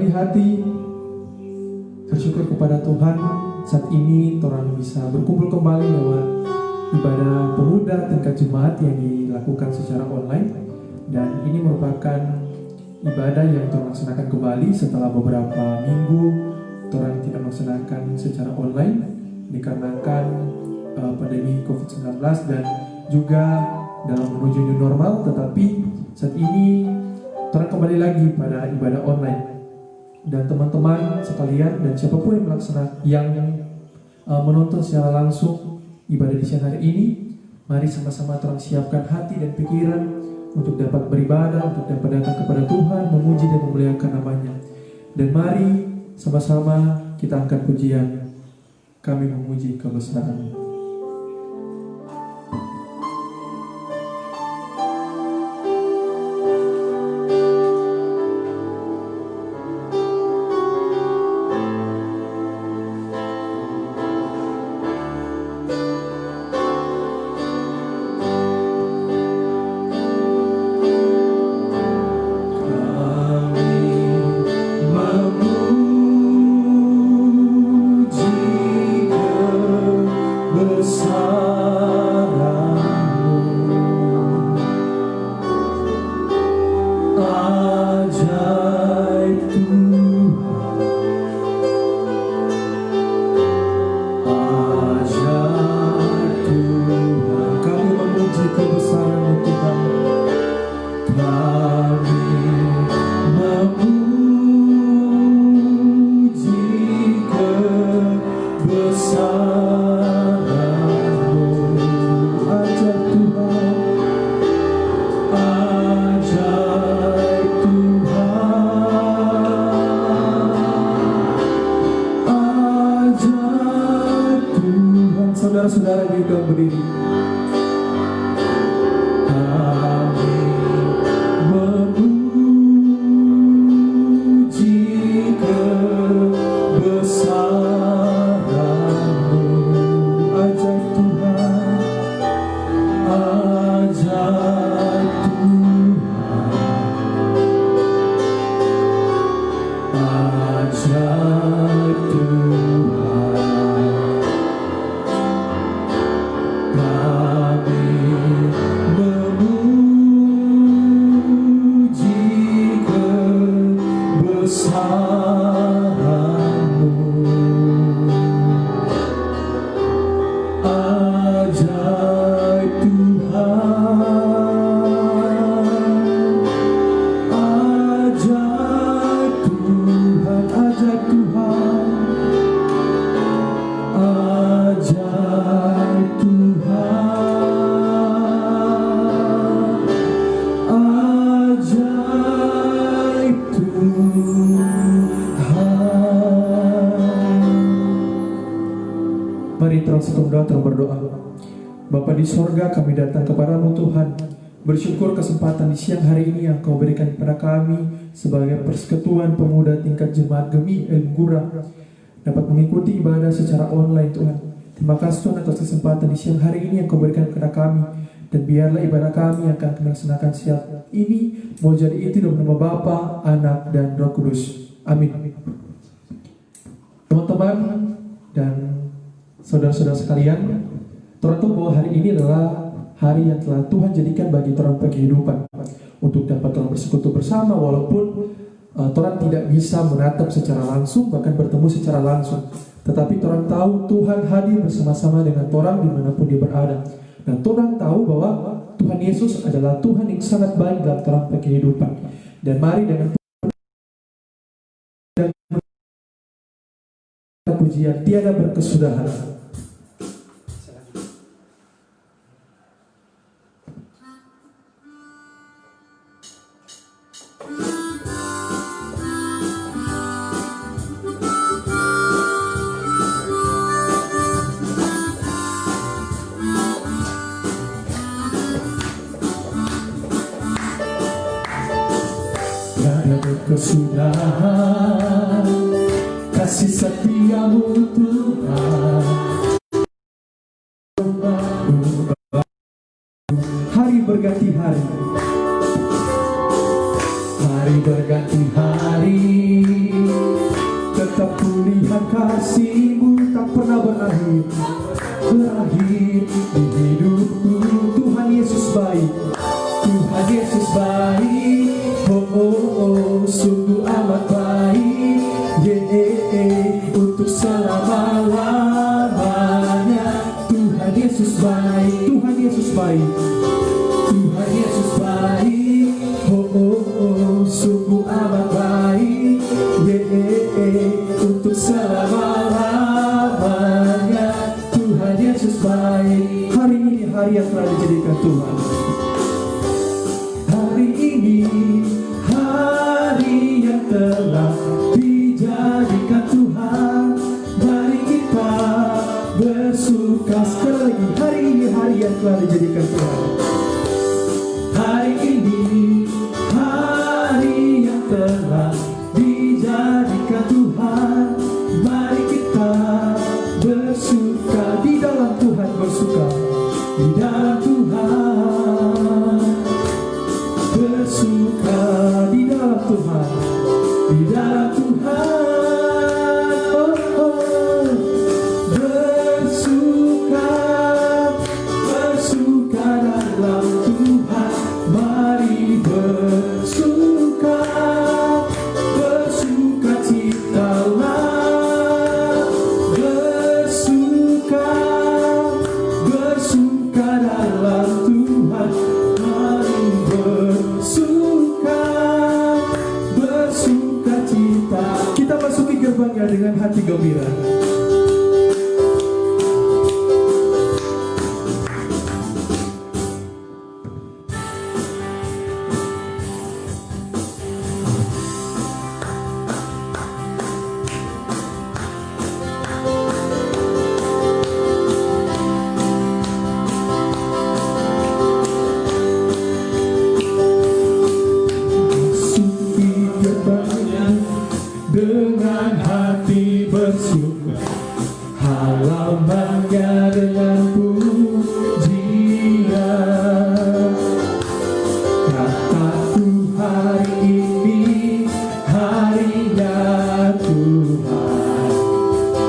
di hati bersyukur kepada Tuhan saat ini orang bisa berkumpul kembali lewat ibadah pemuda tingkat jemaat yang dilakukan secara online. Dan ini merupakan ibadah yang Tuhan laksanakan kembali setelah beberapa minggu Tuhan tidak melaksanakan secara online dikarenakan pandemi COVID-19 dan juga dalam menuju new normal. Tetapi saat ini Tuhan kembali lagi pada ibadah online. Dan teman-teman sekalian dan siapapun yang menonton secara langsung ibadah di siang hari ini, mari sama-sama Tuhan siapkan hati dan pikiran untuk dapat beribadah, untuk dapat datang kepada Tuhan, memuji dan memuliakan namanya. Dan mari sama-sama kita angkat pujian, kami memuji kebesaran-Mu. Saudara-saudara juga berdiri. Kami memuji kebesaran-Mu, ajaib Tuhan, ajaib Tuhan, ajaib Tuhan. Mari terus berdoa. Bapa di sorga, kami datang kepadamu Tuhan, bersyukur kesempatan di siang hari ini yang Kau berikan kepada kami sebagai persekutuan pemuda tingkat jemaat Gemi El Gura dapat mengikuti ibadah secara online Tuhan. Terima kasih Tuhan atas kesempatan di siang hari ini yang Kau berikan kepada kami. Dan biarlah ibadah kami yang akan kami laksanakan siang ini mau jadi itu dalam nama Bapa, Anak, dan Roh Kudus. Amin. Teman-teman dan saudara-saudara sekalian, Tuhan tahu bahwa hari ini adalah hari yang telah Tuhan jadikan bagi Tuhan kehidupan untuk dapat Tuhan bersekutu bersama, walaupun Tuhan tidak bisa menatap secara langsung, bahkan bertemu secara langsung. Tetapi Tuhan tahu Tuhan hadir bersama-sama dengan Tuhan dimanapun dia berada. Dan Tuhan tahu bahwa Tuhan Yesus adalah Tuhan yang sangat baik dalam Tuhan kehidupan. Dan mari dengan pujian tiada berkesudahan. Tiada berkesudahan kasih setiamu Tuhan. Hari berganti hari, hari berganti hari, kasih-Mu tak pernah berakhir di hidupku. Tuhan Yesus baik, Tuhan Yesus baik, oh oh oh, sungguh amat baik, untuk selama-lamanya. Tuhan Yesus baik, Tuhan Yesus baik, Tuhan Yesus baik, oh oh oh, sungguh amat baik, untuk selama-lamanya. Tuhan Yesus baik. Hari ini hari yang telah dijadikan Tuhan. Hari ini hari yang telah dijadikan Tuhan. Mari kita bersuka. Sekali lagi, hari ini hari yang telah dijadikan Tuhan. Hari ini hari yang telah dijadikan Tuhan. Mari kita bersuka di dalam Tuhan, bersuka di dalam Tuhan, bersuka di dalam Tuhan, di dalam Tuhan, oh, oh. Bersuka, bersuka dalam Tuhan. Mari bersuka, bersuka citalah, bersuka, bersuka dalam Tuhan. Mari bersuka, bersuka cita. Kita masuki gerbangnya dengan hati gembira. Dengan hati bersyukur, halamannya dengan pujian. Kataku hari ini harinya Tuhan,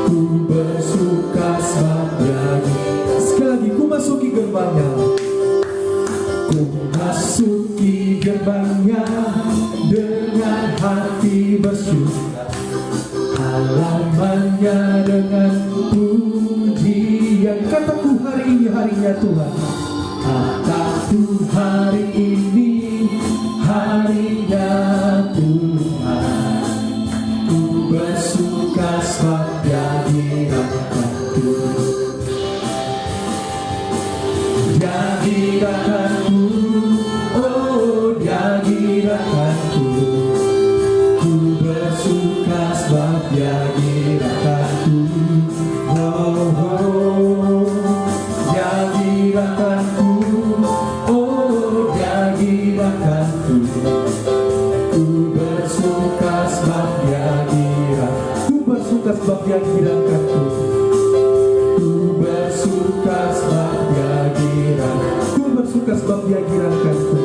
ku bersuka sebab Dia. Sekali lagi, ku masuki gerbangnya, ku masuki gerbangnya dengan hati bersyukur, halamannya dengan pujian. Kataku hari ini harinya Tuhan, kataku hari ini harinya Tuhan, ku bersuka sebab Dia gerakanku, Dia gerakanku, oh Dia gerakanku. Ku bersuka sebab Dia gerakanku, oh, oh. Dia gerakanku, oh Dia gerakanku. Ku bersuka sebab Dia gerakanku, ku bersuka sebab Dia gerakanku. Ku bersuka sebab Dia gerakanku, ku bersuka sebab Dia gerakanku.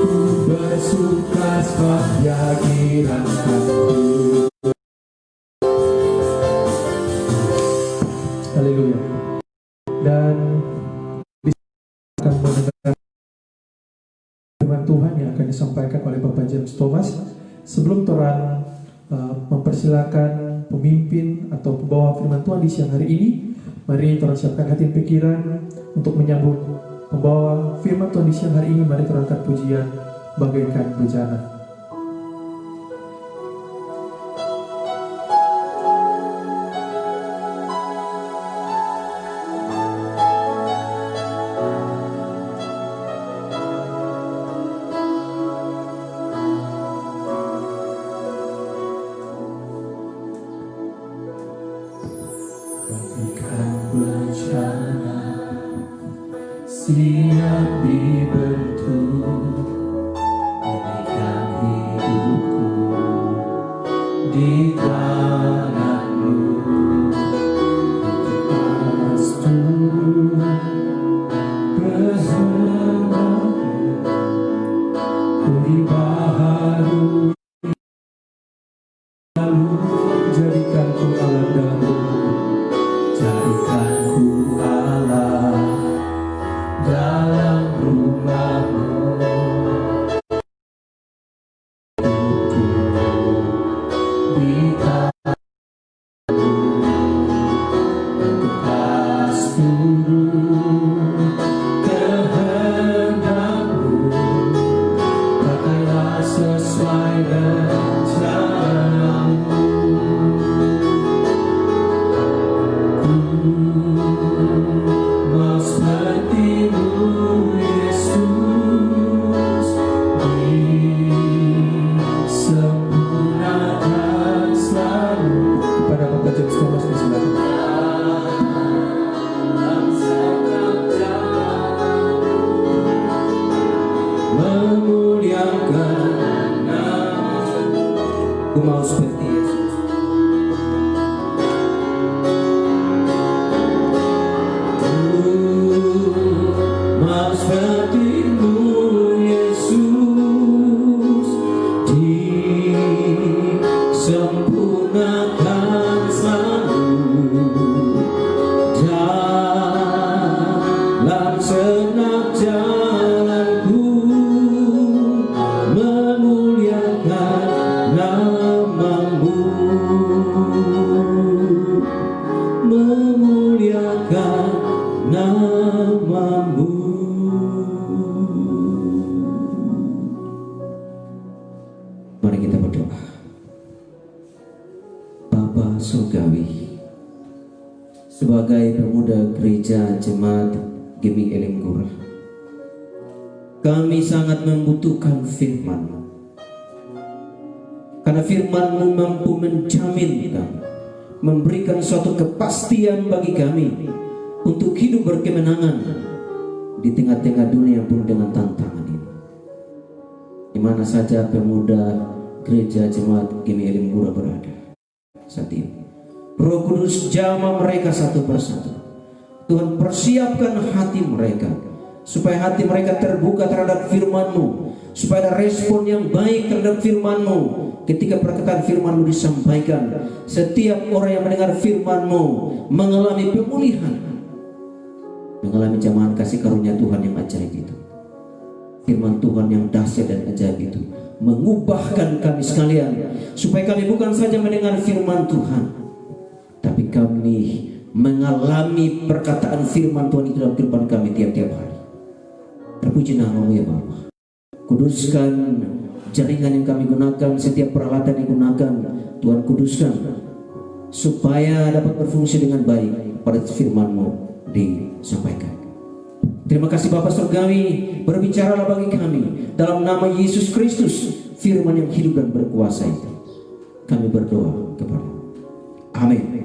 Ku bersuka sebab Dia gerakanku. Haleluya. Dan akan mendengar firman Tuhan yang akan disampaikan oleh Bapak James Thomas. Sebelum Toran mempersilakan pemimpin atau pembawa firman Tuhan di siang hari ini, mari Toran siapkan hati dan pikiran untuk menyambut pembawa firman Tuhan di siang hari ini. Mari Toran angkat pujian bagaikan bejana. Siap dibentuk, berikan hidupku di tangan-Mu. Atas Tuhan kehendak-Mu, beri baharu lalu jadikan sebagai pemuda gereja jemaat Gemi Elim Gura, kami sangat membutuhkan firman-Mu. Karena firman-Mu mampu menjamin kami, memberikan suatu kepastian bagi kami untuk hidup berkemenangan di tengah-tengah dunia yang penuh dengan tantangan ini. Di mana saja pemuda gereja jemaat Gemi Elim Gura berada saat ini, Roh Kudus jamah mereka satu persatu. Tuhan, persiapkan hati mereka supaya hati mereka terbuka terhadap firman-Mu, supaya ada respon yang baik terhadap firman-Mu. Ketika perkataan firman-Mu disampaikan, setiap orang yang mendengar firman-Mu mengalami pemulihan, mengalami jamahan kasih karunia Tuhan yang ajaib itu. Firman Tuhan yang dahsyat dan ajaib itu mengubahkan kami sekalian, supaya kami bukan saja mendengar firman Tuhan, tapi kami mengalami perkataan firman Tuhan itu dalam kehidupan kami tiap-tiap hari. Terpuji nama-Mu ya Bapa. Kuduskan jaringan yang kami gunakan, setiap peralatan yang gunakan, Tuhan kuduskan supaya dapat berfungsi dengan baik pada firman-Mu disampaikan. Terima kasih Bapa Surgawi, berbicaralah bagi kami dalam nama Yesus Kristus, firman yang hidup dan berkuasa itu. Kami berdoa kepada. Amin.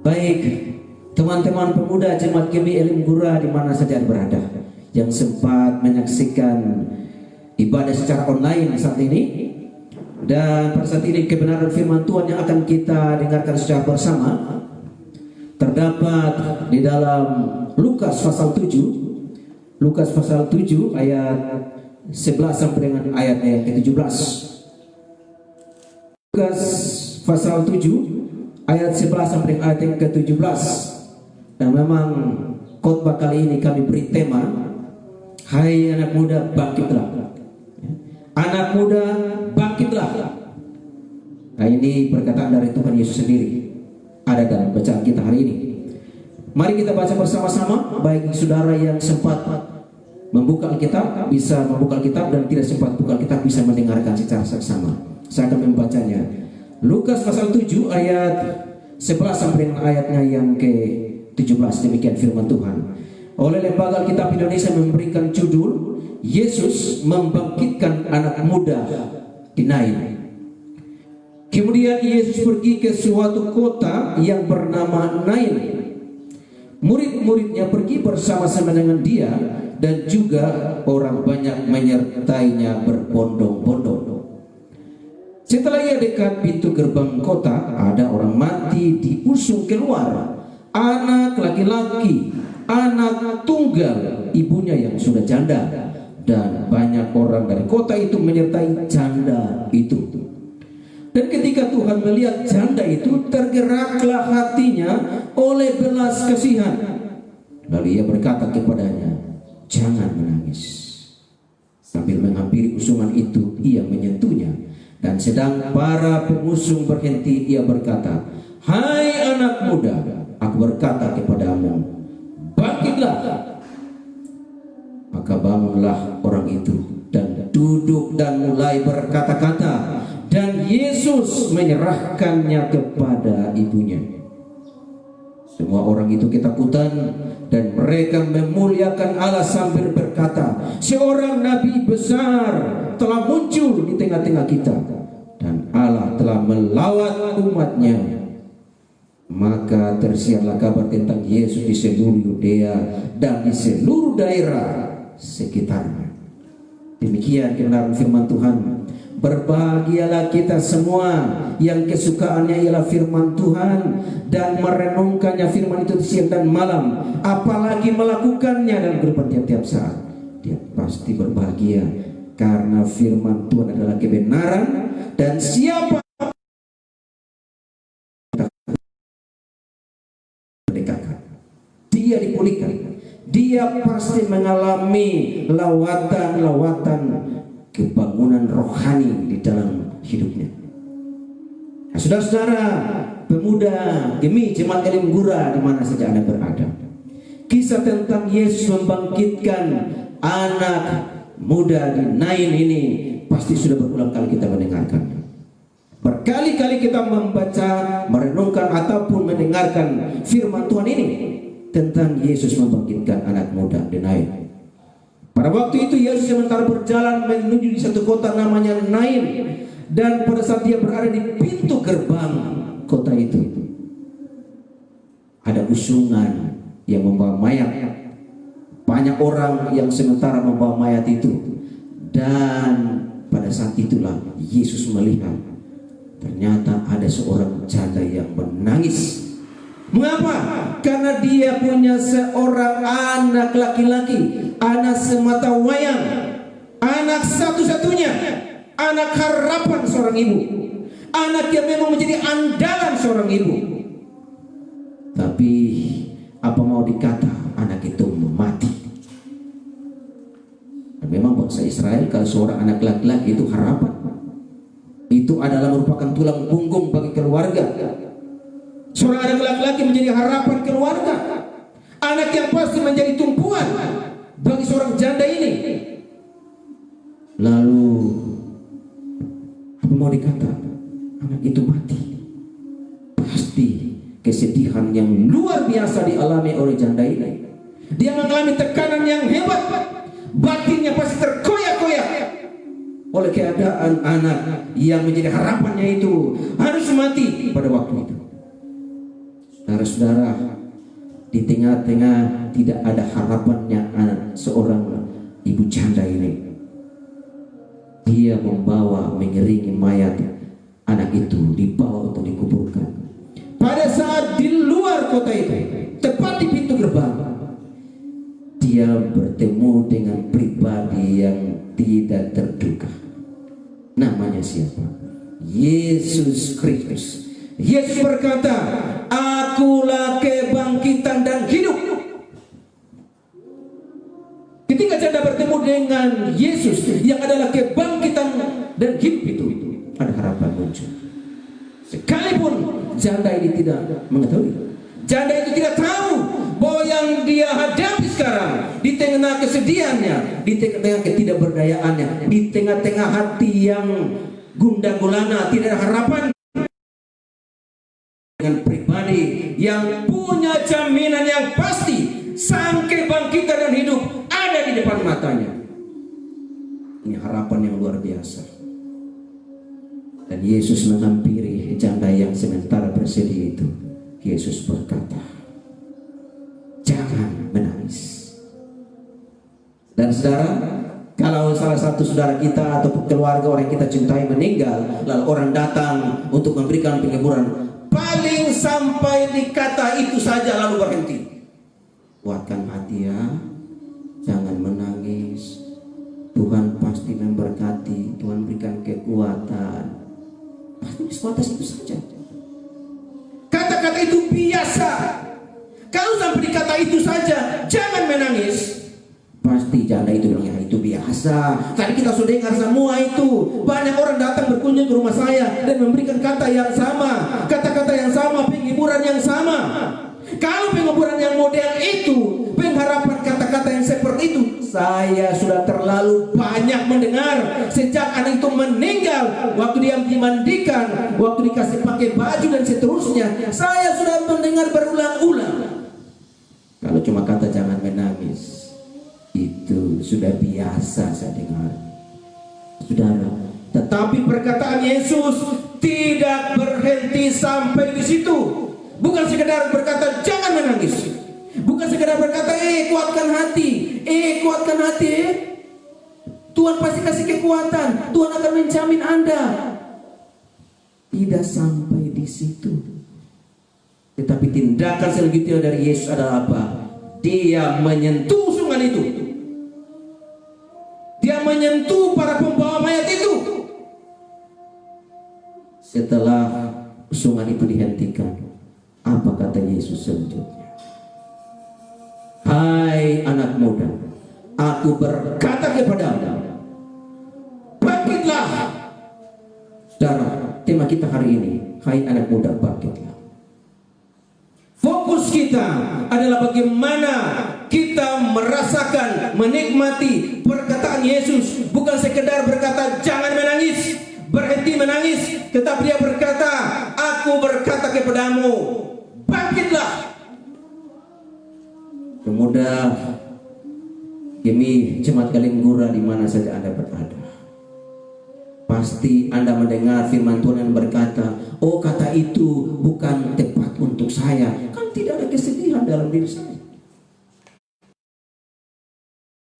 Baik, teman-teman pemuda jemaat Gemi Elim Gura di mana saja berada, yang sempat menyaksikan ibadah secara online saat ini, dan pada saat ini kebenaran firman Tuhan yang akan kita dengarkan secara bersama terdapat di dalam Lukas pasal 7. Lukas pasal 7 ayat 11 sampai dengan ayat yang ke-17. Lukas pasal 7 ayat 11 sampai dengan ayat yang ke-17. Dan memang khotbah kali ini kami beri tema, hai anak muda bangkitlah. Anak muda bangkitlah. Nah, ini perkataan dari Tuhan Yesus sendiri, ada dalam bacaan kita hari ini. Mari kita baca bersama-sama, baik saudara yang sempat membuka Alkitab bisa membuka Alkitab, dan tidak sempat buka Alkitab bisa mendengarkan secara saksama. Saya akan membacanya. Lukas pasal 7 ayat 11 sampai dengan ayatnya yang ke-17. Demikian firman Tuhan. Oleh Lembaga Alkitab Indonesia memberikan judul Yesus membangkitkan anak muda di Nain. Kemudian Yesus pergi ke suatu kota yang bernama Nain. Murid-muridnya pergi bersama-sama dengan dia, dan juga orang banyak menyertainya berbondong-bondong. Setelah ia dekat pintu gerbang kota, ada orang mati diusung keluar, anak laki-laki, anak tunggal, ibunya yang sudah janda, dan banyak orang dari kota itu menyertai janda itu. Dan ketika Tuhan melihat janda itu, tergeraklah hatinya oleh belas kasihan. Lalu ia berkata kepadanya, jangan menangis. Sambil menghampiri usungan itu, ia menyentuhnya. Dan sedang para pengusung berhenti, ia berkata, hai anak muda, aku berkata kepadamu, bangkitlah. Maka bangunlah orang itu dan duduk dan mulai berkata-kata. Dan Yesus menyerahkannya kepada ibunya. Semua orang itu ketakutan, dan mereka memuliakan Allah sambil berkata, seorang nabi besar telah muncul di tengah-tengah kita, dan Allah telah melawat umatnya. Maka tersiarlah kabar tentang Yesus di seluruh Yudea dan di seluruh daerah sekitarnya. Demikian kebenaran firman Tuhan. Berbahagialah kita semua yang kesukaannya ialah firman Tuhan, dan merenungkannya firman itu siang dan malam, apalagi melakukannya dalam kehidupan tiap-tiap saat. Dia pasti berbahagia, karena firman Tuhan adalah kebenaran, dan siapa dia dipulihkan, dia pasti mengalami lawatan-lawatan kebangunan rohani di dalam hidupnya. Nah, saudara-saudara pemuda Gemi Jemaat Elim Gura di mana saja Anda berada, kisah tentang Yesus membangkitkan anak muda di Nain ini pasti sudah berulang kali kita mendengarkannya. Berkali-kali kita membaca, merenungkan ataupun mendengar mendengarkan firman Tuhan ini tentang Yesus membangkitkan anak muda di Nain. Pada waktu itu Yesus sementara berjalan menuju di satu kota namanya Nain, dan pada saat dia berada di pintu gerbang kota itu, ada usungan yang membawa mayat. Banyak orang yang sementara membawa mayat itu, dan pada saat itulah Yesus melihat ternyata ada seorang janda yang menangis. Mengapa? Karena dia punya seorang anak laki-laki, anak semata wayang, anak satu-satunya, anak harapan seorang ibu, anak yang memang menjadi andalan seorang ibu. Tapi apa mau dikata, anak itu mati. Dan memang bangsa Israel, kalau seorang anak laki-laki itu harapan, itu adalah merupakan tulang punggung bagi keluarga. Seorang anak laki-laki menjadi harapan keluarga, anak yang pasti menjadi tumpuan bagi seorang janda ini. Lalu apa mau dikata, anak itu mati. Pasti kesedihan yang luar biasa dialami oleh janda ini. Dia mengalami tekanan yang hebat, batinnya pasti terkoyak-koyak oleh keadaan anak yang menjadi harapannya itu harus mati pada waktu itu. Saudara-saudara, di tengah-tengah tidak ada harapannya seorang ibu janda ini, dia membawa, mengiringi mayat anak itu, dibawa untuk dikuburkan. Pada saat di luar kota itu, tepat di pintu gerbang, dia bertemu dengan pribadi yang tidak terduga. Namanya siapa? Yesus Kristus. Yesus berkata, "Akulah kebangkitan dan hidup." Ketika janda bertemu dengan Yesus yang adalah kebangkitan dan hidup itu, ada harapan muncul. Sekalipun janda ini tidak mengetahui, janda itu tidak tahu bahwa yang dia hadapi sekarang, di tengah kesedihannya, di tengah ketidakberdayaannya, di tengah-tengah hati yang gundah gulana, tidak ada harapan, dengan pribadi yang punya jaminan yang pasti, sang kebangkitan dan hidup ada di depan matanya. Ini harapan yang luar biasa. Dan Yesus menghampiri janda yang sementara bersedih itu. Yesus berkata, "Jangan menangis." Dan saudara, kalau salah satu saudara kita atau keluarga orang yang kita cintai meninggal, lalu orang datang untuk memberikan penghiburan, paling sampai di kata itu saja lalu berhenti. Kuatkan hati ya, jangan menangis. Tuhan pasti memberkati, Tuhan berikan kekuatan. Pasti sebatas itu saja. Kata-kata itu biasa. Kalau sampai di kata itu saja, jangan menangis, pasti janda itu bilang, ya itu biasa. Tadi kita sudah dengar semua itu. Banyak orang datang berkunjung ke rumah saya dan memberikan kata yang sama, kata-kata yang sama, penghiburan yang sama. Kalau penghiburan yang model itu, pengharapan kata-kata yang seperti itu, saya sudah terlalu banyak mendengar sejak anak itu meninggal, waktu dia dimandikan, waktu dikasih pakai baju dan seterusnya. Saya sudah mendengar berulang-ulang. Kalau cuma kata jangan menangis, itu sudah biasa saya dengar, saudara. Tetapi perkataan Yesus tidak berhenti sampai di situ. Bukan sekedar berkata jangan menangis, bukan sekedar berkata kuatkan hati, kuatkan hati, Tuhan pasti kasih kekuatan, Tuhan akan menjamin Anda. Tidak sampai di situ. Tetapi tindakan selanjutnya dari Yesus adalah apa? Dia menyentuh sungai itu. Dia menyentuh para pembawa mayat itu. Setelah sungai itu dihentikan, apa kata Yesus selanjutnya? "Hai anak muda, aku berkata kepadamu, bangkitlah." Saudara, tema kita hari ini, hai anak muda, bangkitlah. Fokus kita adalah bagaimana kita merasakan, menikmati perkataan Yesus. Bukan sekedar berkata jangan menangis, berhenti menangis, tetapi dia berkata, aku berkata kepadamu, bangkitlah. bangkitlah. Pemuda Kami jemaat Kalinggura di mana saja Anda berada, pasti Anda mendengar firman Tuhan yang berkata, oh kata itu bukan tepat untuk saya. Kan tidak ada kesedihan dalam diri saya.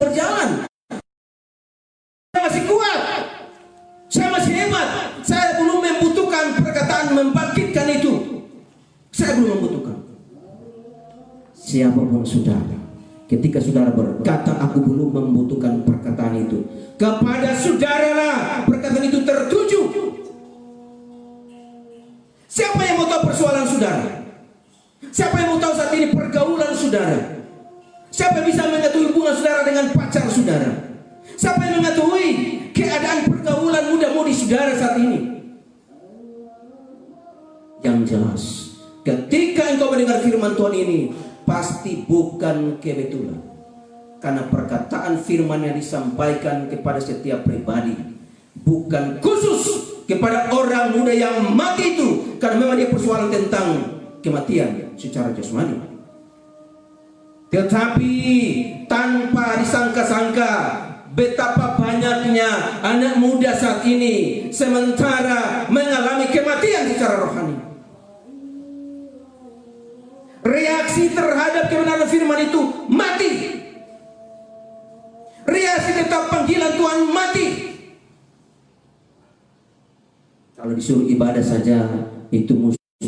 Berjalan, saya masih kuat, saya masih hebat, saya belum membutuhkan perkataan membangkitkan itu. Saya belum membutuhkan. Siapapun saudara, ketika saudara berkata aku belum membutuhkan perkataan itu, kepada saudara lah perkataan itu tertuju. Siapa yang mau tahu persoalan saudara? Siapa yang mau tahu saat ini pergaulan saudara? Siapa yang bisa mengetahui hubungan saudara dengan pacar saudara? Siapa yang mengetahui keadaan pergaulan muda-mudi saudara saat ini? Yang jelas, ketika engkau mendengar firman Tuhan ini, pasti bukan kebetulan, karena perkataan firman yang disampaikan kepada setiap pribadi, bukan khusus kepada orang muda yang mati itu, karena memang dia persoalan tentang kematian secara jasmani. Tetapi tanpa disangka-sangka, betapa banyaknya anak muda saat ini sementara mengalami kematian secara rohani. Reaksi terhadap kebenaran firman itu mati. Reaksi tetap panggilan Tuhan mati. Kalau disuruh ibadah saja itu mesti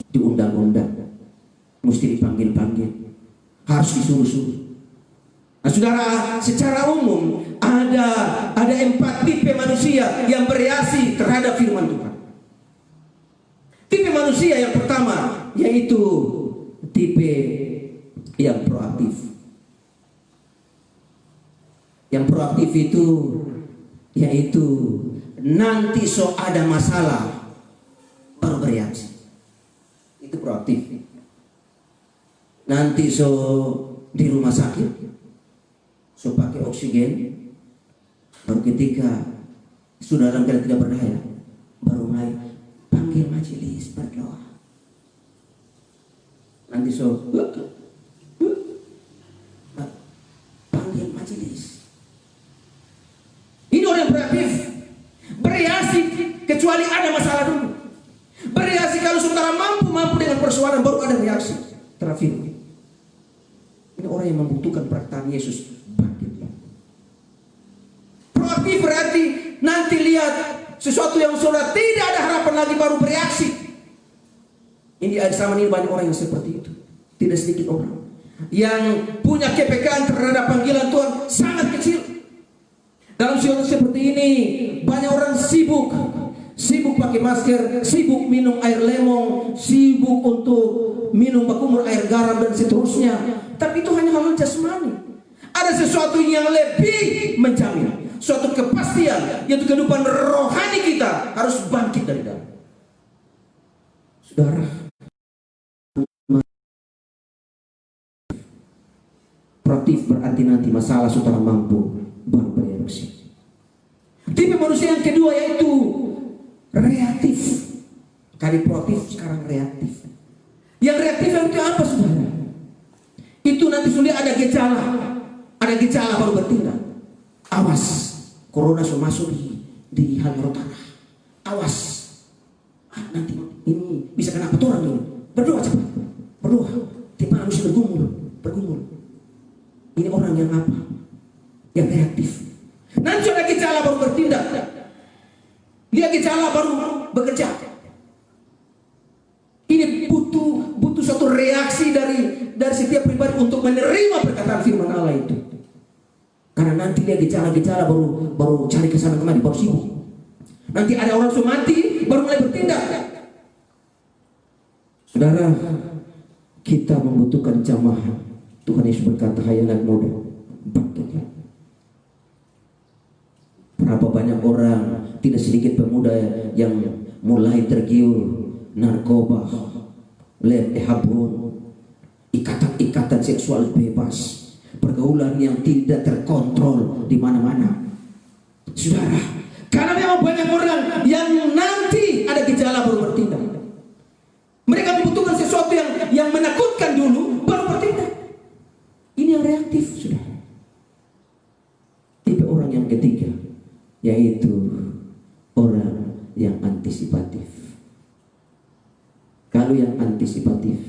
diundang-undang, mesti dipanggil-panggil, harus disuruh-suruh. Nah saudara, secara umum ada 4 tipe manusia yang bereaksi terhadap firman Tuhan. Tipe manusia yang pertama yaitu tipe yang proaktif. Yang proaktif itu yaitu nanti so ada masalah baru bereaksi. Itu proaktif. Nanti so di rumah sakit, so pakai oksigen, baru ketika sudah dalam keadaan tidak berdaya, baru mulai panggil majelis berdoa. Nanti so panggil majelis. Ini orang yang proaktif, bereaksi kecuali ada masalah dulu. Bereaksi kalau saudara mampu dengan persoalan, baru ada reaksi. Terakhir, ini orang yang membutuhkan perkataan Yesus, bangkitlah. Proaktif berarti nanti lihat sesuatu yang saudara tidak ada harapan lagi baru bereaksi. Ini di zaman ini banyak orang yang seperti itu. Tidak sedikit orang yang punya kepekaan terhadap panggilan Tuhan sangat kecil. Dalam situasi seperti ini banyak orang sibuk pakai masker, sibuk minum air lemon, sibuk untuk minum bakumur air garam dan seterusnya. Tapi itu hanya hal jasmani. Ada sesuatu yang lebih menjamin, suatu kepastian, yaitu kehidupan rohani kita harus bangkit dari dalam. Saudara, proaktif berarti nanti masalah saudara mampu baru bereaksi. Tipe manusia yang kedua yaitu reaktif. Kali proaktif, sekarang reaktif. Yang reaktif itu apa saudara? Itu nanti sudah ada gejala baru bertindak. Awas, corona sudah masuk di Halmahera Utara. Awas, nanti ini bisa kena kotoran ini. Berdoa cepat, berdoa. Tipe manusia bergumul. Ini orang yang apa? Yang reaktif. Nanti ada gejala baru bertindak. Lihat gejala baru bekerja. Ini butuh suatu reaksi dari setiap pribadi untuk menerima perkataan firman Allah itu. Karena nanti dia gejala-gejala baru cari kesana kemari, baru sibuk. Nanti ada orang sudah mati baru mulai bertindak. Saudara, kita membutuhkan jamaah. Tuhan Yesus berkata, hai anak muda, bangkitlah. Berapa banyak orang, tidak sedikit pemuda yang mulai tergiur narkoba, habun, ikatan seksual bebas, pergaulan yang tidak terkontrol di mana-mana. Saudara, karena memang banyak orang yang nanti ada gejala baru bertindak. Mereka membutuhkan sesuatu yang yaitu orang yang antisipatif. Kalau yang antisipatif,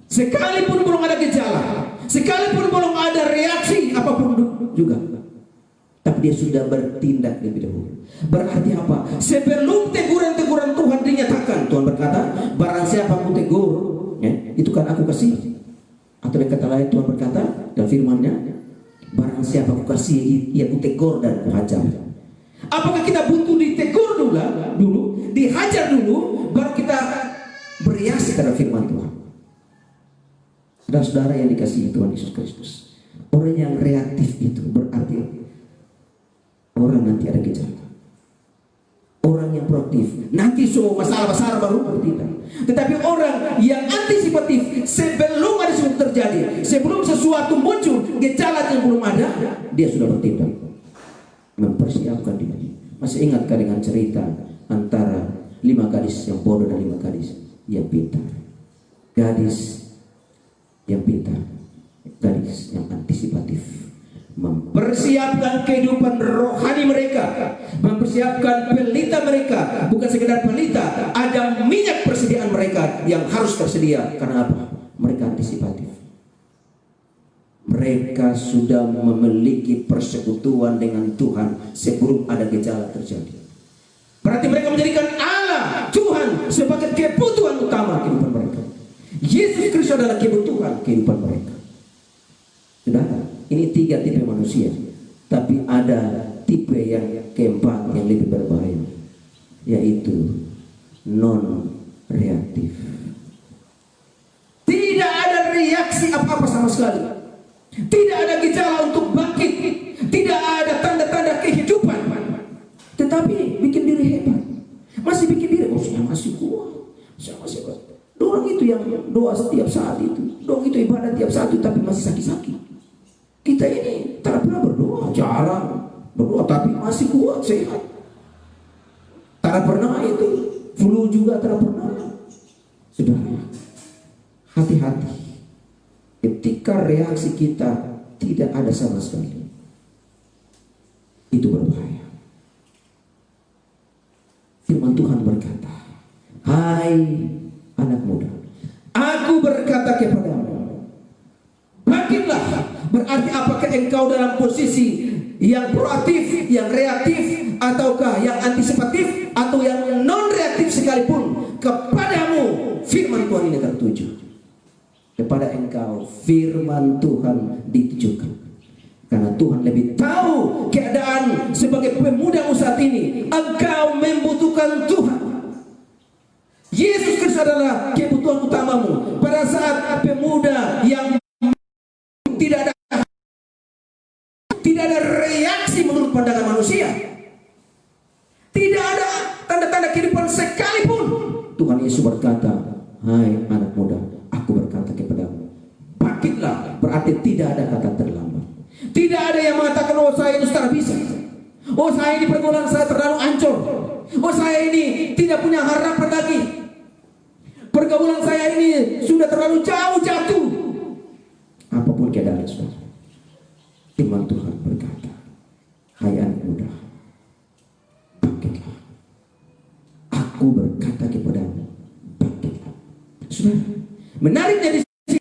sekalipun belum ada gejala, sekalipun belum ada reaksi apapun juga, tapi dia sudah bertindak lebih dahulu. Berarti apa? Sebelum teguran-teguran Tuhan dinyatakan, Tuhan berkata, barang siapa aku tegur, ya, itu kan aku kasih. Atau dengan kata lain, Tuhan berkata dalam firman-Nya, barang siapa aku kasih, ia aku tegur dan aku hajar. Apakah kita butuh ditegur dulu, dihajar dulu, baru kita bereaksi terhadap firman Tuhan? Saudara-saudara yang dikasihi Tuhan Yesus Kristus, orang yang reaktif itu berarti orang nanti ada gejala. Orang yang proaktif nanti semua masalah besar baru bertindak. Tetapi orang yang antisipatif, sebelum ada sesuatu terjadi, sebelum sesuatu muncul, gejala yang belum ada, dia sudah bertindak, mempersiapkan diri. Masih ingatkah dengan cerita antara 5 gadis yang bodoh dan 5 gadis yang pintar? Gadis yang pintar, gadis yang antisipatif, mempersiapkan kehidupan rohani mereka, mempersiapkan pelita mereka, bukan sekedar pelita, ada minyak persediaan mereka yang harus tersedia. Karena apa? Mereka antisipatif. Mereka sudah memiliki persekutuan dengan Tuhan sebelum ada gejala terjadi. Berarti mereka menjadikan Allah, Tuhan, sebagai kebutuhan utama kehidupan mereka. Yesus Kristus adalah kebutuhan kehidupan mereka. Saudara, ini 3 tipe manusia, tapi ada tipe yang keempat yang lebih berbahaya, yaitu non-reaktif. Tidak ada reaksi apa-apa sama sekali, tidak ada gejala untuk bangkit, tidak ada tanda-tanda kehidupan, tetapi bikin diri hebat, masih bikin diri, oh saya masih kuat, saya masih kuat. Doang itu yang doa setiap saat itu, doang itu ibadah tiap saat itu, tapi masih sakit-sakit. Kita ini tak pernah berdoa, jarang berdoa, tapi masih kuat, sehat. Tak pernah itu, flu juga tak pernah. Saudara, hati-hati. Ketika reaksi kita tidak ada sama sekali, itu berbahaya. Firman Tuhan berkata, hai anak muda, aku berkata kepadamu, bangkitlah. Berarti apakah engkau dalam posisi yang proaktif, yang reaktif, ataukah yang antisipatif, atau yang non-reaktif sekalipun? Kepadamu firman Tuhan ini tertuju. Kepada engkau firman Tuhan ditujukan. Karena Tuhan lebih tahu keadaan sebagai pemudamu saat ini. Engkau membutuhkan Tuhan. Yesus Kristus adalah kebutuhan utamamu. Pada saat pemuda yang tidak ada reaksi menurut pandangan manusia, tidak ada tanda-tanda kehidupan sekalipun, Tuhan Yesus berkata, hai anak muda, aku berkata kepadamu, bangkitlah. Berarti tidak ada kata terlambat. Tidak ada yang mengatakan, oh saya ini sudah bisa, oh saya ini pergaulan saya terlalu hancur, oh saya ini tidak punya harapan lagi, pergaulan saya ini sudah terlalu jauh jatuh. Apapun keadaan saudara, firman Tuhan berkata, hai anak muda, bangkitlah. Aku berkata kepadamu, bangkitlah. Saudara, menariknya di sini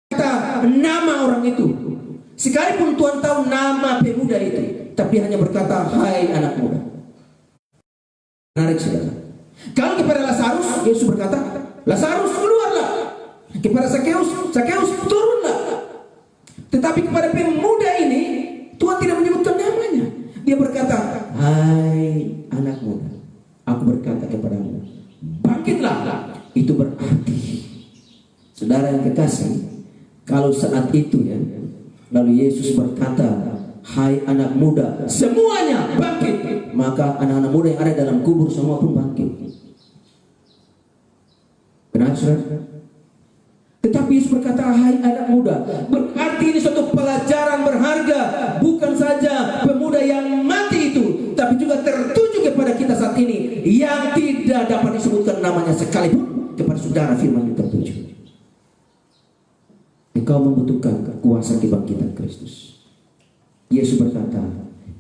kata nama orang itu. Sekalipun Tuhan tahu nama pemuda itu, tapi hanya berkata, hai anak muda. Menarik saudara. Kalau kepada Lazarus, Yesus berkata, Lazarus keluarlah. Kepada Zakeus, Zakeus turunlah. Tetapi kepada pemuda ini, Tuhan tidak menyebutkan namanya. Dia berkata, hai anak muda, aku berkata kepadamu, bangkitlah. Itu berarti, saudara yang kekasih, kalau saat itu ya, lalu Yesus berkata, hai anak muda, semuanya bangkit, maka anak-anak muda yang ada dalam kubur semua pun bangkit. Benar saudara? Tetapi Yesus berkata, hai anak muda, berarti ini suatu pelajaran berharga. Bukan saja pemuda yang mati itu, tapi juga tertuju kepada kita saat ini, yang tidak dapat disebutkan namanya sekalipun. Kepada saudara firman itu tertuju. Engkau membutuhkan kuasa kebangkitan Kristus. Yesus berkata,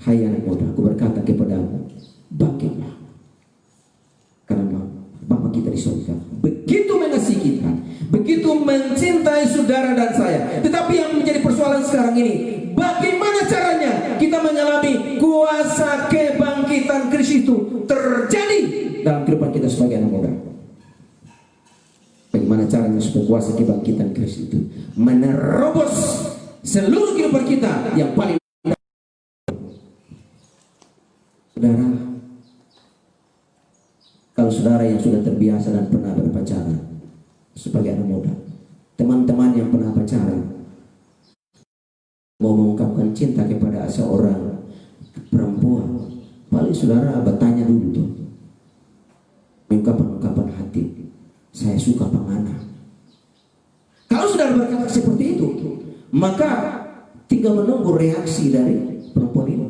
Hai anak muda, aku berkata kepadamu, bangkitlah. Karena Bapa kita di surga begitu mengasihi kita, begitu mencintai saudara dan saya. Tetapi yang menjadi persoalan sekarang ini, bagaimana caranya kita mengalami kuasa kebangkitan Kristus itu terjadi dalam kehidupan kita sebagai anak muda? Bagaimana caranya supaya kuasa kebangkitan Kristus itu menerobos seluruh kehidupan kita yang paling. Saudara, kalau saudara yang sudah terbiasa dan pernah berpacaran sebagai anak muda, teman-teman yang pernah pacaran mau mengungkapkan cinta kepada seorang perempuan, paling saudara bertanya dulu tuh, ungkapan-ungkapan hati, saya suka pangana. Kalau saudara berkata seperti itu, maka tinggal menunggu reaksi dari perempuan ini.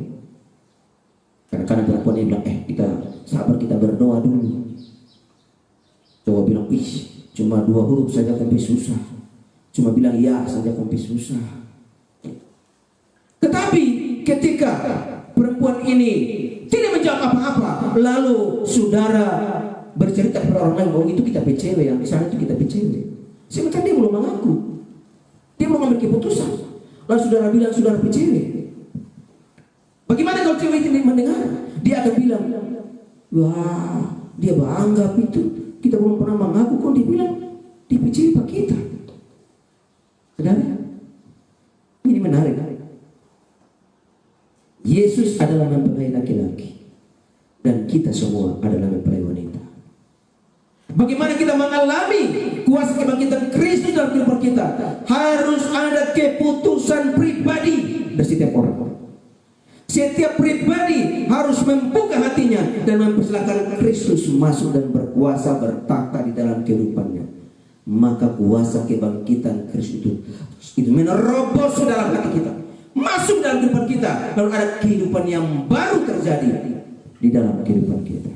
Kadang-kadang perempuan ini bilang, kita sabar, kita berdoa dulu. Coba bilang, cuma 2 huruf saja sampai susah. Cuma bilang ya saja sampai susah. Tetapi ketika perempuan ini tidak menjawab apa-apa, lalu saudara bercerita kepada orang lain bahwa itu kita PCW, yang di sana itu kita PCW. Sementara dia belum mengaku, dia belum mengambil keputusan. Lalu saudara bilang saudara PCW. Bagaimana kalau cewek itu mendengar? Dia akan bilang, wah, dia bangga itu. Kita belum pernah mengaku, kok dia bilang dia PCW pak kita. Saudara, ini menarik. Yesus adalah mempelai laki-laki dan kita semua adalah mempelai wanita. Bagaimana kita mengalami kuasa kebangkitan Kristus dalam kehidupan kita? Harus ada keputusan pribadi dari setiap orang. Setiap pribadi harus membuka hatinya dan mempersilakan Kristus masuk dan berkuasa bertata di dalam kehidupannya. Maka kuasa kebangkitan Kristus itu menerobos ke dalam hati kita, masuk dalam kehidupan kita, lalu ada kehidupan yang baru terjadi di dalam kehidupan kita.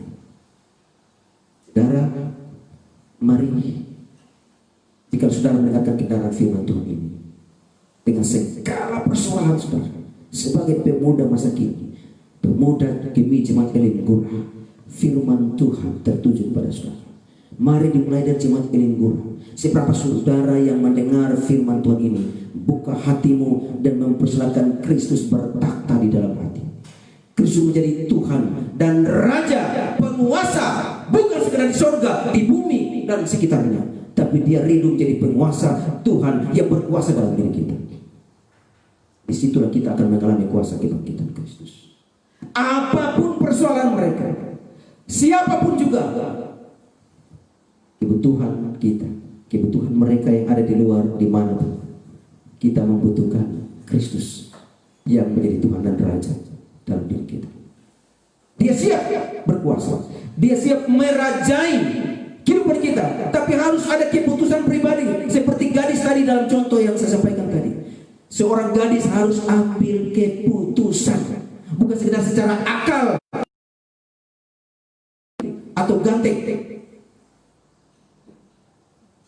Saudara, mari jika saudara mendengarkan kebenaran firman Tuhan ini dengan segala persoalan saudara, sebagai pemuda masa kini, pemuda Gemi Jemaat Elim Gurah, firman Tuhan tertuju kepada saudara. Mari dimulai dari Jemaat Elim Gurah. Seberapa saudara yang mendengar firman Tuhan ini, buka hatimu dan mempersilakan Kristus bertakhta di dalam hati. Kristus menjadi Tuhan dan Raja, penguasa, bukan sekedar di sorga, di bumi dan sekitarnya, tapi dia rindu menjadi penguasa, Tuhan yang berkuasa dalam diri kita. Disitulah kita akan mengalami kuasa kebangkitan Kristus. Apapun persoalan mereka, siapapun juga, kebutuhan kita, kebutuhan mereka yang ada di luar, di mana kita membutuhkan Kristus yang menjadi Tuhan dan Raja dalam diri kita. Dia siap berkuasa, dia siap merajai kehidupan kita, tapi harus ada keputusan pribadi. Seperti gadis tadi dalam contoh yang saya sampaikan tadi. Seorang gadis harus ambil keputusan, bukan sekedar secara akal atau ganteng.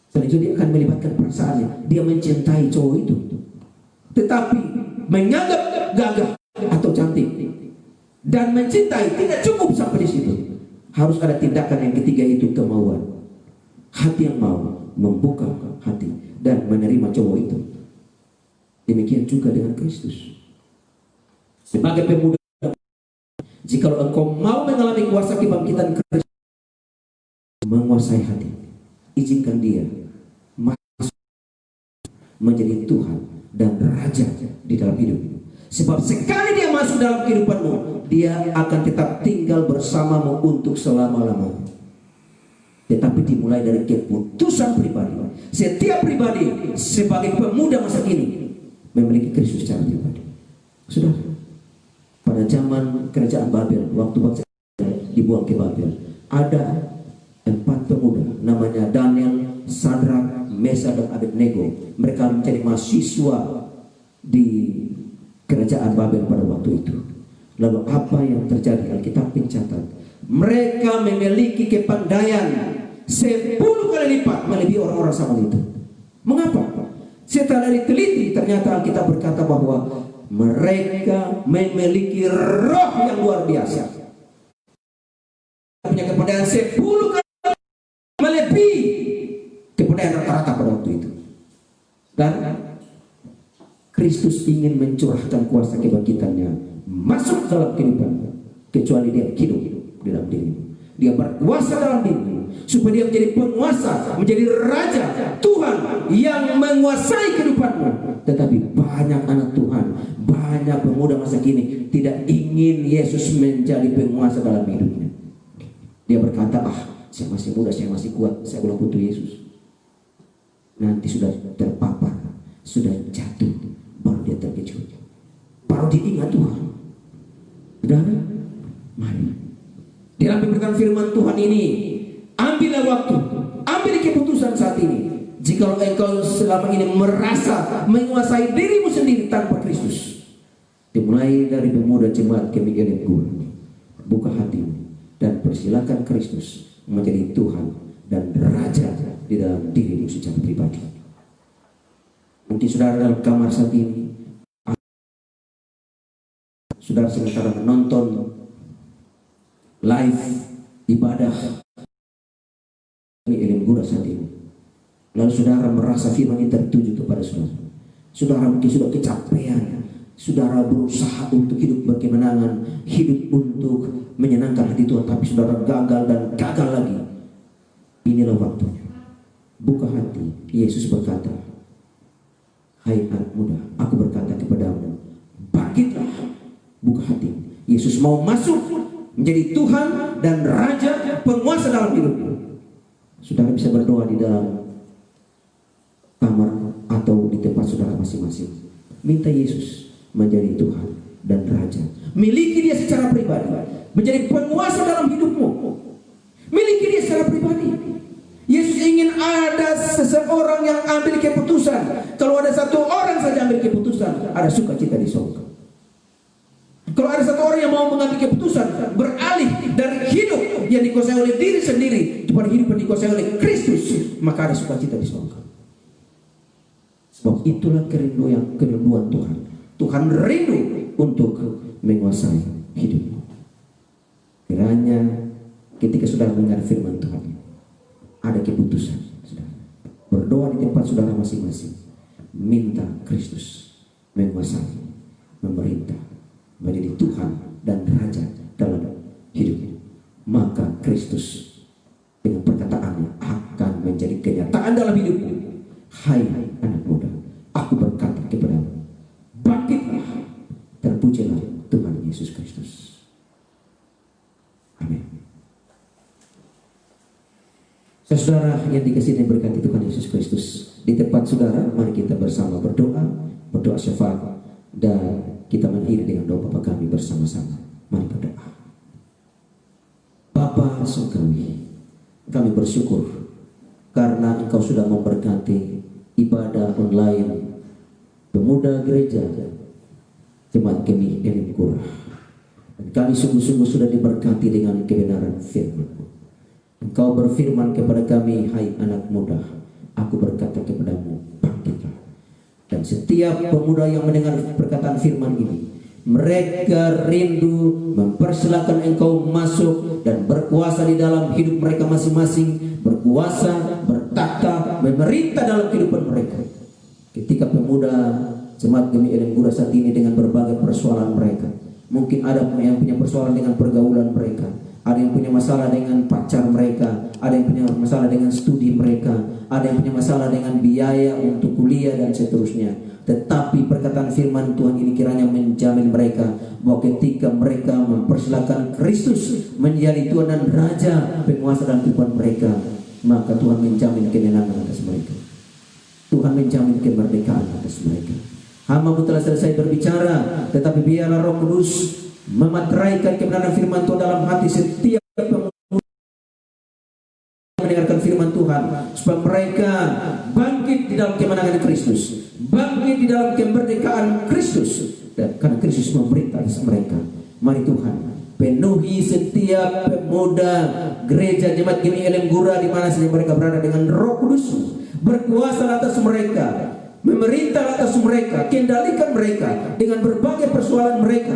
Selain itu dia akan melibatkan perasaannya. Dia mencintai cowok itu, tetapi menganggap gagah atau cantik dan mencintai tidak cukup sampai di situ. Harus ada tindakan yang ketiga, itu kemauan. Hati yang mau membuka hati dan menerima cowok itu. Demikian juga dengan Kristus. Sebagai pemuda, jika engkau mau mengalami kuasa kebangkitan Kristus, menguasai hati, izinkan dia masuk menjadi Tuhan dan Raja di dalam hidupmu. Sebab sekali dia masuk dalam kehidupanmu, dia akan tetap tinggal bersamamu untuk selama-lamanya. Tetapi dimulai dari keputusan pribadi. Setiap pribadi sebagai pemuda masa kini memiliki Kristus secara pribadi. Sudah pada zaman kerajaan Babel, waktu bangsa dibuang ke Babel, ada 4 pemuda namanya Daniel, Sadrak, Mesa dan Abednego. Mereka menjadi mahasiswa di kerajaan Babel pada waktu itu. Lalu apa yang terjadi? Alkitab mencatat mereka memiliki kepandaian 10 kali lipat melebihi orang-orang zaman itu. Mengapa? Setelah diteliti, ternyata Alkitab berkata bahwa mereka memiliki roh yang luar biasa, punya kepandaian 10 kali melebihi kepandaian rata-rata pada waktu itu. Dan Kristus ingin mencurahkan kuasa kebangkitannya masuk dalam kehidupanmu, kecuali dia hidup di dalam dirimu. Dia berkuasa dalam dirimu supaya dia menjadi penguasa, menjadi raja, Tuhan yang menguasai kehidupanmu. Tetapi banyak anak Tuhan, banyak pemuda masa kini tidak ingin Yesus menjadi penguasa dalam hidupnya. Dia berkata, saya masih muda, saya masih kuat, saya belum butuh Yesus. Nanti sudah terpapar, sudah jatuh, baru dia terkejut, baru dia ingat Tuhan. Saudara, mari di dalam memberikan firman Tuhan ini, ambillah waktu, ambil keputusan saat ini. Jika engkau selama ini merasa menguasai dirimu sendiri tanpa Kristus, dimulai dari pemuda jemaat Kemih Elen Gura, buka hatimu dan persilakan Kristus menjadi Tuhan dan Raja di dalam dirimu secara pribadi. Mungkin saudara dalam kamar saat ini, saudara sementara menonton live ibadah Elen Gura saat ini, lalu saudara merasa firman ini tertuju kepada saudara. Saudara mungkin sudah kecapean, saudara berusaha untuk hidup berkemenangan, hidup untuk menyenangkan hati Tuhan, tapi saudara gagal dan gagal lagi. Inilah waktunya, buka hati. Yesus berkata, hai anak muda, aku berkata kepadamu, bangkitlah, buka hati. Yesus mau masuk menjadi Tuhan dan Raja, penguasa dalam hidupmu. Saudara bisa berdoa di dalam kamar atau di tempat saudara masing-masing. Minta Yesus menjadi Tuhan dan Raja. Miliki dia secara pribadi, menjadi penguasa dalam hidupmu. Miliki dia secara pribadi. Yesus ingin ada seseorang yang ambil keputusan. Kalau ada satu orang saja ambil keputusan, ada sukacita di surga. Kalau ada satu orang yang mau mengambil keputusan, beralih dari hidup yang dikuasai oleh diri sendiri kepada hidup yang dikuasai oleh Kristus, maka ada sukacita di surga. Sebab itulah kerinduan Tuhan. Tuhan rindu untuk menguasai hidupmu. Kiranya ketika saudara mendengar firman Tuhan, ada keputusan, saudara. Berdoa di tempat saudara masing-masing, minta Kristus menguasai, memerintah, menjadi Tuhan dan Raja dalam hidupmu. Maka Kristus dengan perkataannya akan menjadi kenyataan dalam hidupmu. Hai anak muda, aku berkata kepadamu, bangkitlah, terpujilah Tuhan Yesus Kristus. Amin. Saudara yang dikasihi dan berkati Tuhan Yesus Kristus, di tempat saudara, mari kita bersama berdoa syafaat, dan kita mengakhiri dengan doa Bapa kami bersama-sama. Mari berdoa. Bapa surgawi, kami bersyukur karena Engkau sudah memberkati ibadah online pemuda gereja Jemaat Kemih Elen Gura. Dan kami sungguh-sungguh sudah diberkati dengan kebenaran firman-Mu. Engkau berfirman kepada kami, hai anak muda, aku berkata kepadamu, bangkitlah. Dan setiap pemuda yang mendengar perkataan firman ini, mereka rindu mempersilahkan Engkau masuk dan berkuasa di dalam hidup mereka masing-masing, berkuasa, bertakhta, memerintah dalam kehidupan mereka. Ketika pemuda Jemaat Kemih Elen Gura saat ini dengan berbagai persoalan mereka, mungkin ada yang punya persoalan dengan pergaulan mereka, ada yang punya masalah dengan pacar mereka, ada yang punya masalah dengan studi mereka, ada yang punya masalah dengan biaya untuk kuliah dan seterusnya. Tetapi perkataan firman Tuhan ini kiranya menjamin mereka bahwa ketika mereka mempersilahkan Kristus menjadi Tuhan dan Raja, penguasa dalam kehidupan mereka, maka Tuhan menjamin kemenangan atas mereka. Tuhan menjamin kemerdekaan atas mereka. Hamba-Mu telah selesai berbicara, tetapi biarlah Roh Kudus memateraikan kebenaran firman Tuhan dalam hati setiap pemuda mendengarkan firman Tuhan, supaya mereka bangkit di dalam kemenangan Kristus, bangkit di dalam kemerdekaan Kristus, dan karena Kristus memerintah atas mereka. Mari Tuhan, penuhi setiap pemuda gereja Jemaat Kemih Elen Gura di mana saja mereka berada dengan Roh Kudus, berkuasa atas mereka. memerintah atas mereka, kendalikan mereka dengan berbagai persoalan mereka.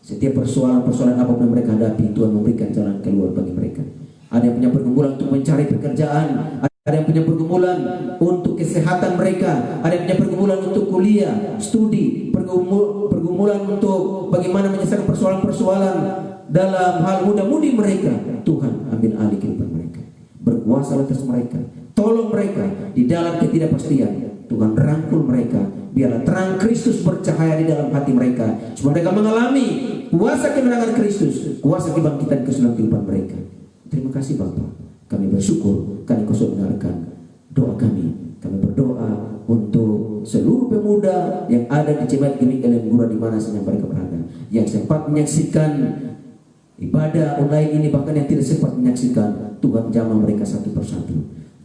Setiap persoalan-persoalan apapun mereka hadapi, Tuhan memberikan jalan keluar bagi mereka. Ada yang punya pergumulan untuk mencari pekerjaan, ada yang punya pergumulan untuk kesehatan mereka, ada yang punya pergumulan untuk kuliah, studi, pergumulan untuk bagaimana menyelesaikan persoalan-persoalan dalam hal muda-mudi mereka. Tuhan ambil alih kehidupan mereka, berkuasa atas mereka, tolong mereka di dalam ketidakpastian. Tuhan rangkul mereka, biarlah terang Kristus bercahaya di dalam hati mereka, supaya mereka mengalami kuasa kemenangan Kristus, kuasa kebangkitan kesulitan kehidupan mereka. Terima kasih Bapa, kami bersyukur karena Engkau sudah mendengarkan doa kami. Kami berdoa untuk seluruh pemuda yang ada di Jemaat Gemik Elen Gura di mana saja mereka berada, yang sempat menyaksikan ibadah online ini, bahkan yang tidak sempat menyaksikan. Tuhan jamah mereka satu persatu,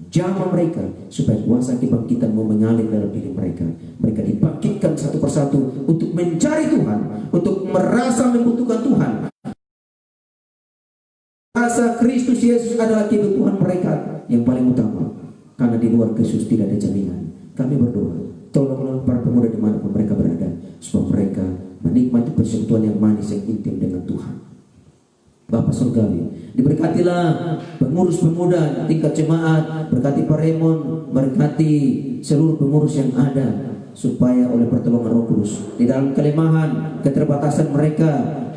jamah mereka supaya kuasa kebangkitan mau mengalir dalam diri mereka. Mereka dibangkitkan satu persatu untuk mencari Tuhan, untuk merasa membutuhkan Tuhan. Rasa Kristus Yesus adalah kebutuhan mereka yang paling utama, karena di luar Kristus tidak ada jaminan. Kami berdoa, tolonglah para pemuda dimanapun mereka berada, supaya mereka menikmati persekutuan yang manis, yang intim dengan Tuhan. Bapak Surgawi, diberkatilah pengurus pemuda tingkat jemaat, berkati Pak Raymond, berkati seluruh pengurus yang ada, supaya oleh pertolongan Roh Kudus di dalam kelemahan, keterbatasan mereka,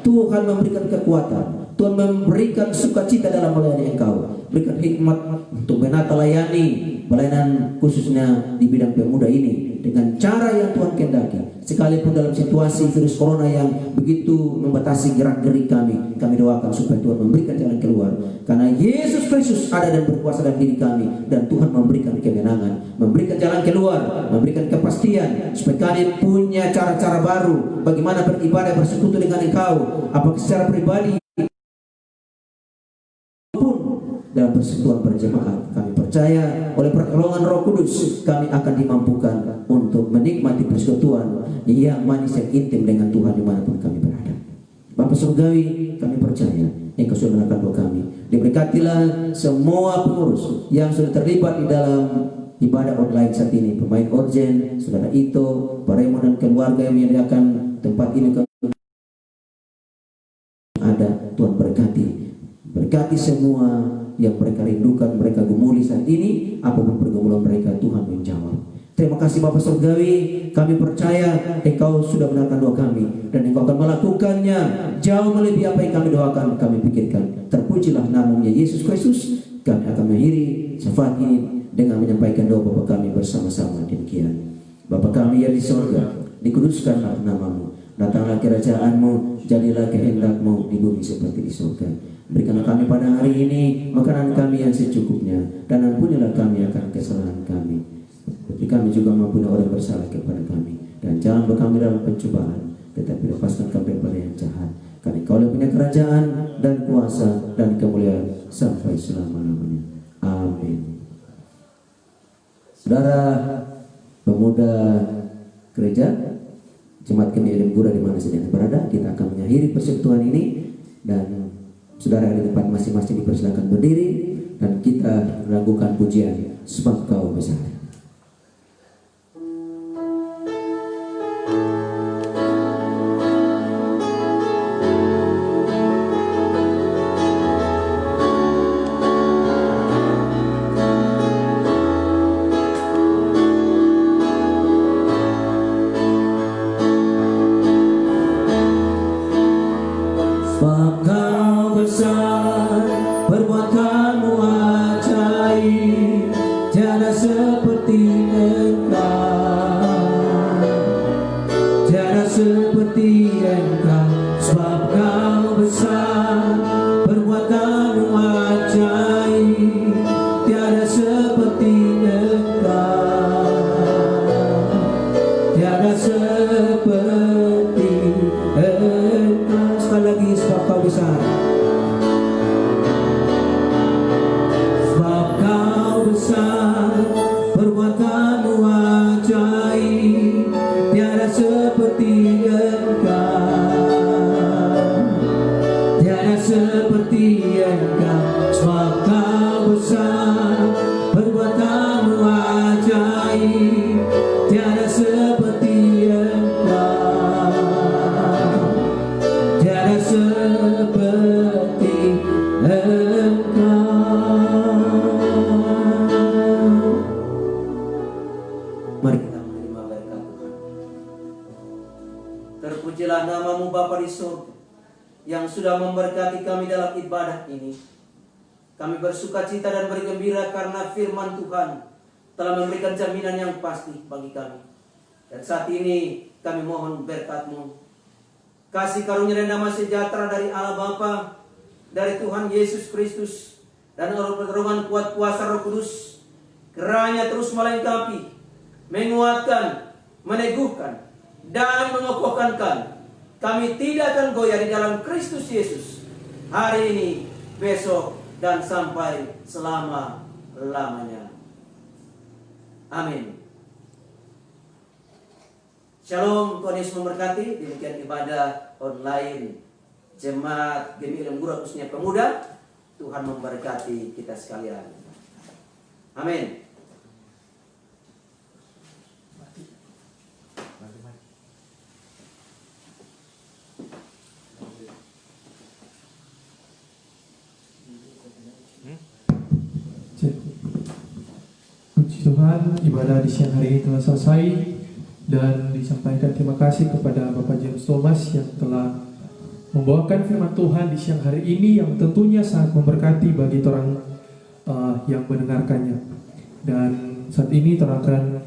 Tuhan memberikan kekuatan, Tuhan memberikan sukacita dalam melayani Engkau, berikan hikmat untuk Benata layani pelayanan khususnya di bidang pemuda ini dengan cara yang Tuhan kehendaki. Sekalipun dalam situasi virus corona yang begitu membatasi gerak-gerik kami doakan supaya Tuhan memberikan jalan keluar, karena Yesus Kristus ada dan berkuasa dalam diri kami, dan Tuhan memberikan kemenangan, memberikan jalan keluar, memberikan kepastian supaya kami punya cara-cara baru bagaimana beribadah, bersekutu dengan Engkau, apakah secara pribadi dalam persekutuan berjemaat. Kami percaya oleh pertolongan Roh Kudus kami akan dimampukan untuk menikmati persekutuan yang manis, yang intim dengan Tuhan dimanapun kami berada. Bapak Surgawi, kami percaya Engkau sudah mendengarkan doa kami. Diberkatilah semua pengurus yang sudah terlibat di dalam ibadah online saat ini, pemain orgen, Saudara Ito, Pak Raymond dan keluarga yang menyediakan tempat ini ada. Tuhan berkati semua yang mereka rindukan, mereka gumuli saat ini, apapun pergumulan mereka, Tuhan menjawab. Terima kasih Bapak Surgawi, kami percaya Engkau sudah mendengarkan doa kami, dan Engkau akan melakukannya jauh melebihi apa yang kami doakan, kami pikirkan. Terpujilah namanya Yesus Kristus. Kami akan mengakhiri syafaat ini dengan menyampaikan doa Bapa kami bersama-sama. Demikian. Bapa kami yang di surga, dikuduskanlah namamu, datanglah kerajaan-Mu, jadilah kehendak-Mu di bumi seperti di surga. Berikanlah kami pada hari ini makanan kami yang secukupnya, dan ampunilah kami akan kesalahan kami, seperti kami juga mengampuni orang bersalah kepada kami, dan jangan bawa kami dalam pencobaan, tetapi lepaskan kami daripada yang jahat, karena Engkau punya kerajaan dan kuasa dan kemuliaan sampai selama-lamanya. Amin. Saudara pemuda gereja Jemaat Gemik Elen Gura di mana saja berada, kita akan mengakhiri persekutuan ini, dan saudara di tempat masing-masing dipersilakan berdiri, dan kita melakukan pujian Sebab Kau Besar. Sebab Kau besar, perbuatanmu ajaib, tiada seperti di surga yang sudah memberkati kami dalam ibadah ini. Kami bersuka cita dan bergembira karena firman Tuhan telah memberikan jaminan yang pasti bagi kami. Dan saat ini kami mohon berkat-Mu, kasih karunia dan damai sejahtera dari Allah Bapa, dari Tuhan Yesus Kristus, dan pertolongan kuat kuasa Roh Kudus, kiranya terus melengkapi, menguatkan, meneguhkan, dan mengokohkan kami. Kami tidak akan goyah di dalam Kristus Yesus hari ini, besok, dan sampai selama-lamanya. Amin. Shalom, Tuhan Yesus memberkati. Demikian ibadah online Jemaat Gemilang Gura khususnya pemuda. Tuhan memberkati kita sekalian. Amin. Puji Tuhan, ibadah di siang hari ini telah selesai dan disampaikan terima kasih kepada Bapak James Thomas yang telah membawakan firman Tuhan di siang hari ini yang tentunya sangat memberkati bagi orang yang mendengarkannya. Dan saat ini kita akan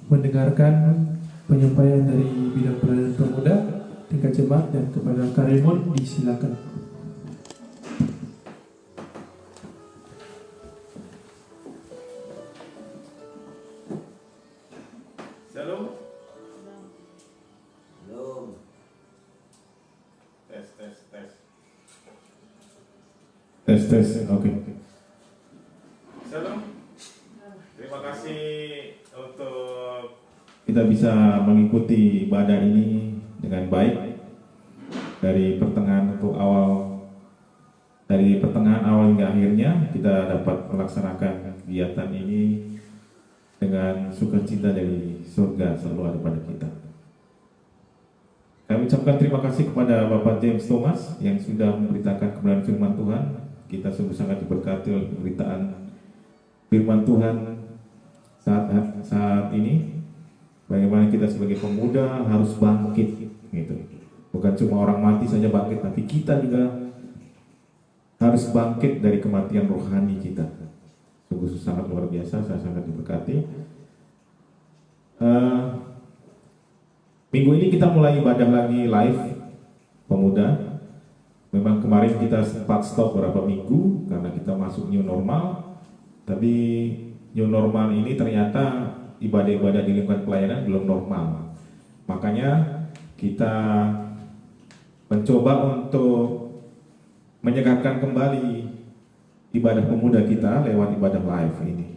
mendengarkan penyampaian dari bidang pelayanan pemuda tingkat jemaat, dan kepada Karemon disilakan. Shalom. Shalom. Tes. Oke. Shalom. Terima kasih untuk kita bisa mengikuti ibadah ini dengan baik dari pertengahan awal hingga akhirnya kita dapat melaksanakan kegiatan ini dengan sukacita dari surga selalu ada pada kita. Kami ucapkan terima kasih kepada Bapak James Thomas yang sudah memberitakan kebenaran firman Tuhan. Kita sungguh sangat diberkati oleh pemberitaan firman Tuhan saat ini. Bagaimana kita sebagai pemuda harus bangkit, gitu. Bukan cuma orang mati saja bangkit, tapi kita juga harus bangkit dari kematian rohani kita. Sungguh sangat luar biasa, saya sangat diberkati. Minggu ini kita mulai ibadah lagi live pemuda. Memang kemarin kita sempat stop beberapa minggu karena kita masuk new normal. Tapi new normal ini ternyata ibadah-ibadah di lingkungan pelayanan belum normal. Makanya kita mencoba untuk menyegarkan kembali ibadah pemuda kita lewat ibadah live ini.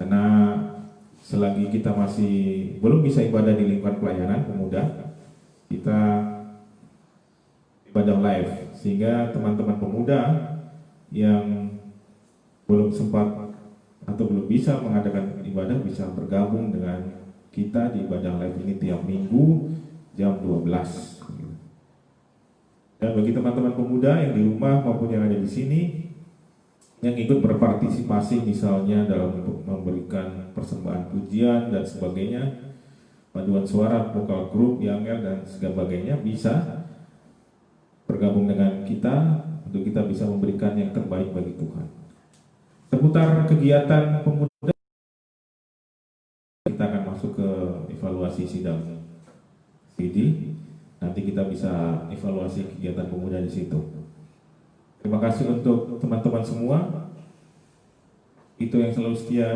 Karena selagi kita masih belum bisa ibadah di lingkungan pelayanan pemuda, kita ibadah live, sehingga teman-teman pemuda yang belum sempat atau belum bisa mengadakan ibadah bisa bergabung dengan kita di ibadah live ini tiap minggu jam 12. Dan bagi teman-teman pemuda yang di rumah maupun yang ada di sini yang ikut berpartisipasi misalnya dalam memberikan persembahan pujian dan sebagainya, paduan suara, vokal grup, yangel dan sebagainya, bisa bergabung dengan kita untuk kita bisa memberikan yang terbaik bagi Tuhan. Seputar kegiatan pemuda, kita akan masuk ke evaluasi sidang CD. Nanti kita bisa evaluasi kegiatan pemuda di situ. Terima kasih untuk teman-teman semua itu yang selalu setia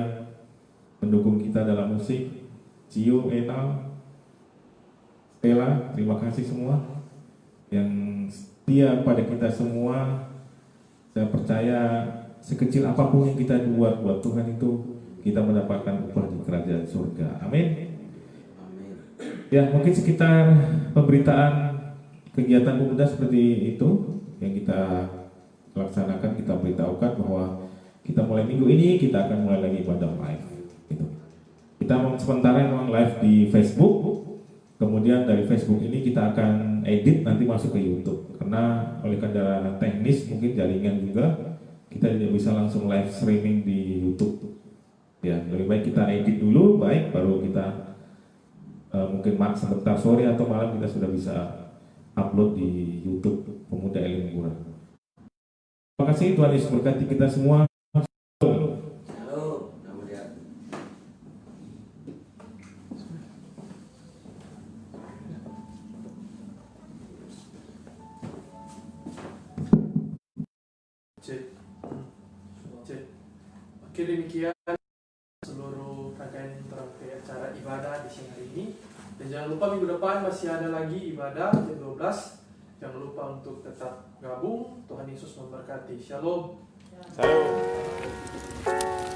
mendukung kita dalam musik. Cio, Enal, Stella, terima kasih semua yang setia pada kita semua. Saya percaya sekecil apapun yang kita buat buat Tuhan itu, kita mendapatkan upah di kerajaan surga. Amin. Ya, mungkin sekitar pemberitaan kegiatan pemuda seperti itu yang kita laksanakan, kita beritahukan bahwa kita mulai minggu ini kita akan mulai lagi ibadah live. Gitu. Kita sementara memang live di Facebook, kemudian dari Facebook ini kita akan edit nanti masuk ke YouTube. Karena oleh kendala teknis mungkin jaringan juga, kita tidak bisa langsung live streaming di YouTube. Ya, lebih baik kita edit dulu, baik baru kita mungkin sebentar sore atau malam kita sudah bisa upload di YouTube Pemuda Elim Murah. Terima kasih, Tuhan Yesus berkati kita semua. Oke, demikian seluruh rangkaian acara ibadah di siang hari ini. Dan jangan lupa minggu depan masih ada lagi ibadah jam 12. Jangan lupa untuk tetap gabung. Tuhan Yesus memberkati. Shalom. Salam.